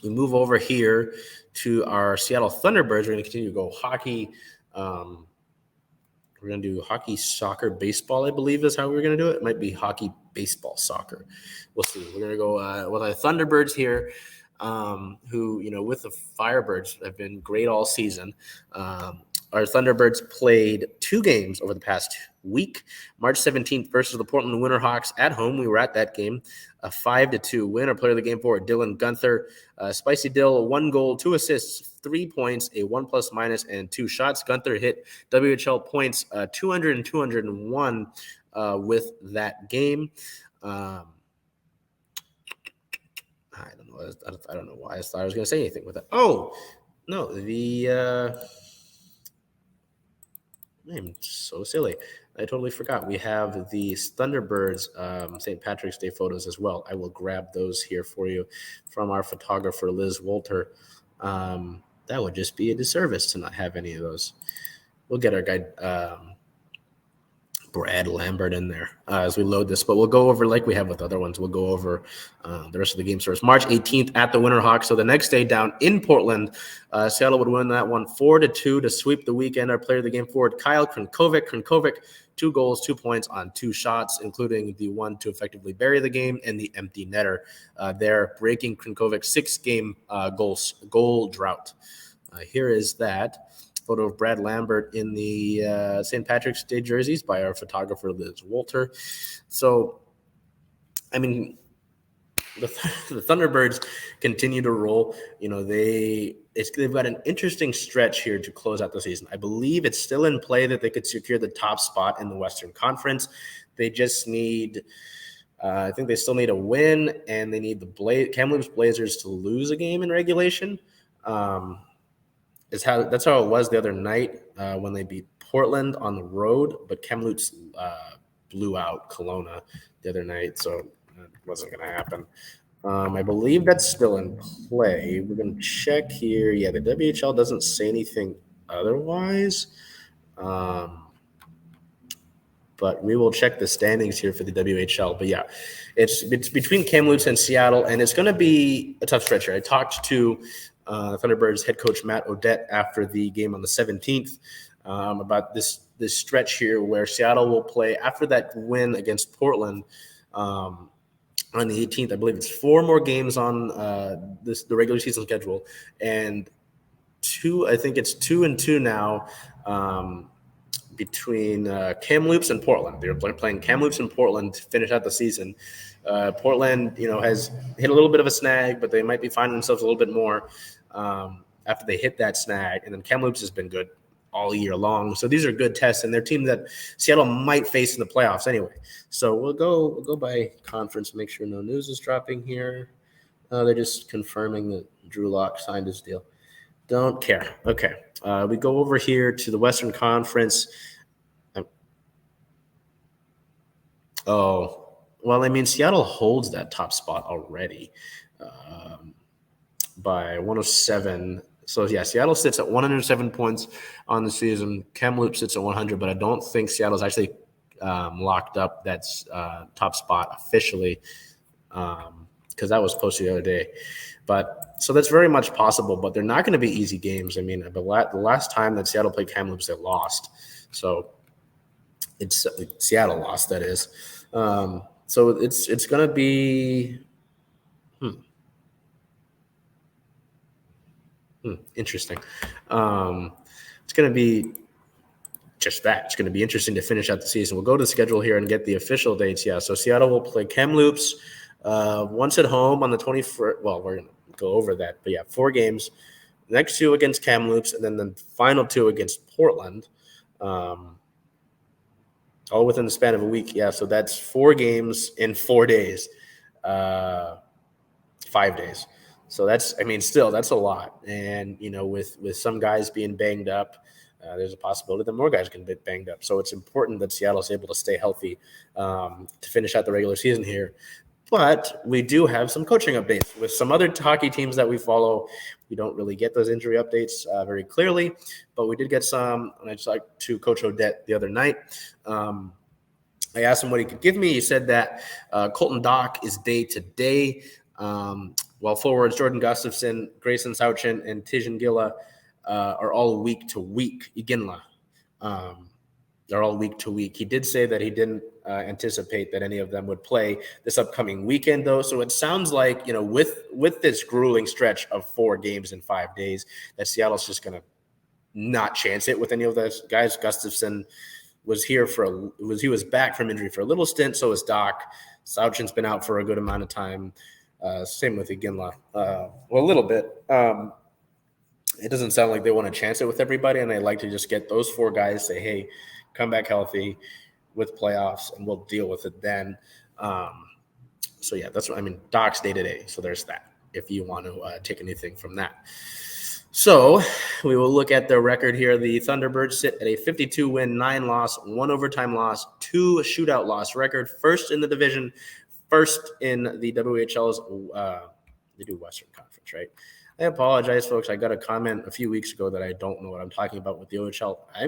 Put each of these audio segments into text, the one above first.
We move over here to our Seattle Thunderbirds. We're going to continue to go hockey. We're going to do hockey, soccer, baseball, I believe is how we're going to do it. It might be hockey, baseball, soccer. We'll see. We're going to go with our Thunderbirds here, who, with the Firebirds have been great all season. Our Thunderbirds played 2 games over the past week. March 17th versus the Portland Winterhawks at home. We were at that game. A 5-2 win. Our player of the game forward, Dylan Guenther. Spicy Dill, 1 goal, 2 assists, 3 points, a 1+- and 2 shots. Guenther hit WHL points 200 and 201 with that game. I don't know why I thought I was going to say anything with that. Oh, no, I'm so silly. I totally forgot. We have the Thunderbirds St. Patrick's Day photos as well. I will grab those here for you from our photographer, Liz Wolter. That would just be a disservice to not have any of those. We'll get our guy, Brad Lambert, in there as we load this. But we'll go over, like we have with other ones, we'll go over the rest of the games first. March 18th at the Winterhawks. So the next day down in Portland, Seattle would win that one 4-2 to sweep the weekend. Our player of the game forward, Kyle Krinkovic, 2 goals, 2 points on 2 shots, including the one to effectively bury the game and the empty netter there, breaking Krinkovic's 6-game goal drought. Here is that photo of Brad Lambert in the St. Patrick's Day jerseys by our photographer, Liz Wolter. So, I mean, the Thunderbirds continue to roll. They've got an interesting stretch here to close out the season. I believe it's still in play that they could secure the top spot in the Western Conference. They just need I think they still need a win, and they need the Kamloops Blazers to lose a game in regulation. That's how it was the other night when they beat Portland on the road, but Kamloops blew out Kelowna the other night, so it wasn't going to happen. I believe that's still in play. We're going to check here. Yeah, the WHL doesn't say anything otherwise, but we will check the standings here for the WHL. But yeah, it's between Kamloops and Seattle, and it's going to be a tough stretch here. I talked to Thunderbirds head coach Matt Odette after the game on the 17th about this stretch here where Seattle will play after that win against Portland on the 18th. I believe it's 4 more games on the regular season schedule, and 2 and 2 now between Kamloops and Portland. They're playing Kamloops and Portland to finish out the season. Portland, has hit a little bit of a snag, but they might be finding themselves a little bit more after they hit that snag. And then Kamloops has been good all year long. So these are good tests, and they're a team that Seattle might face in the playoffs anyway. So we'll go by conference, make sure no news is dropping here. They're just confirming that Drew Lock signed his deal. Don't care. Okay. We go over here to the Western Conference. Seattle holds that top spot already by 107. So, yeah, Seattle sits at 107 points on the season. Kamloops sits at 100, but I don't think Seattle's actually locked up that top spot officially because that was posted the other day. But so that's very much possible, but they're not going to be easy games. I mean, the last time that Seattle played Kamloops, they lost. So it's Seattle lost, that is. So it's going to be interesting. It's going to be just that. It's going to be interesting to finish out the season. We'll go to the schedule here and get the official dates. Yeah, so Seattle will play Kamloops once at home on the 21st. Well, we're going to go over that. But, yeah, 4 games. The next 2 against Kamloops, and then the final 2 against Portland. All within the span of a week. Yeah, so that's 4 games in 4 days. 5 days. So that's a lot. And, with some guys being banged up, there's a possibility that more guys can get banged up. So it's important that Seattle's able to stay healthy to finish out the regular season here. But we do have some coaching updates with some other hockey teams that we follow. We don't really get those injury updates very clearly, but we did get some. And I just talked to Coach Odette the other night. I asked him what he could give me. He said that Colton Dach is day-to-day. while forwards Jordan Gustafson, Gracyn Sawchyn, and Tij Iginla are all week to week. Iginla. They're all week to week. He did say that he didn't anticipate that any of them would play this upcoming weekend, though. So it sounds like, with this grueling stretch of 4 games in 5 days, that Seattle's just going to not chance it with any of those guys. Gustafson was back from injury for a little stint. So is Dach. Sawchyn's been out for a good amount of time. Same with Iginla. A little bit. It doesn't sound like they want to chance it with everybody, and they like to just get those 4 guys, say, hey, come back healthy with playoffs, and we'll deal with it then. So, yeah, that's what I mean. Dach's day-to-day, so there's that, if you want to take anything from that. So we will look at their record here. The Thunderbirds sit at a 52-win, 9-loss, 1 overtime loss, 2 shootout loss record, first in the division, first in the WHL's they do Western Conference, right? I apologize, folks. I got a comment a few weeks ago that I don't know what I'm talking about with the OHL. I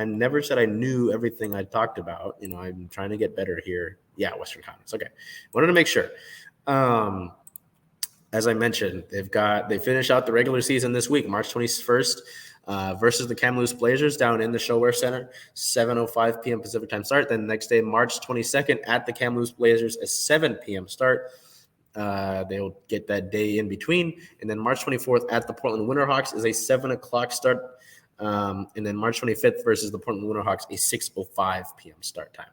never said I knew everything I talked about. I'm trying to get better here. Yeah, Western Conference. Okay. Wanted to make sure. As I mentioned, they finish out the regular season this week, March 21st, versus the Kamloops Blazers down in the ShoWare Center, 7:05 p.m. Pacific time start. Then the next day, March 22nd, at the Kamloops Blazers, a 7 p.m. start. They'll get that day in between. And then March 24th at the Portland Winterhawks is a 7 o'clock start. And then March 25th versus the Portland Winterhawks, a 6:05 p.m. start time.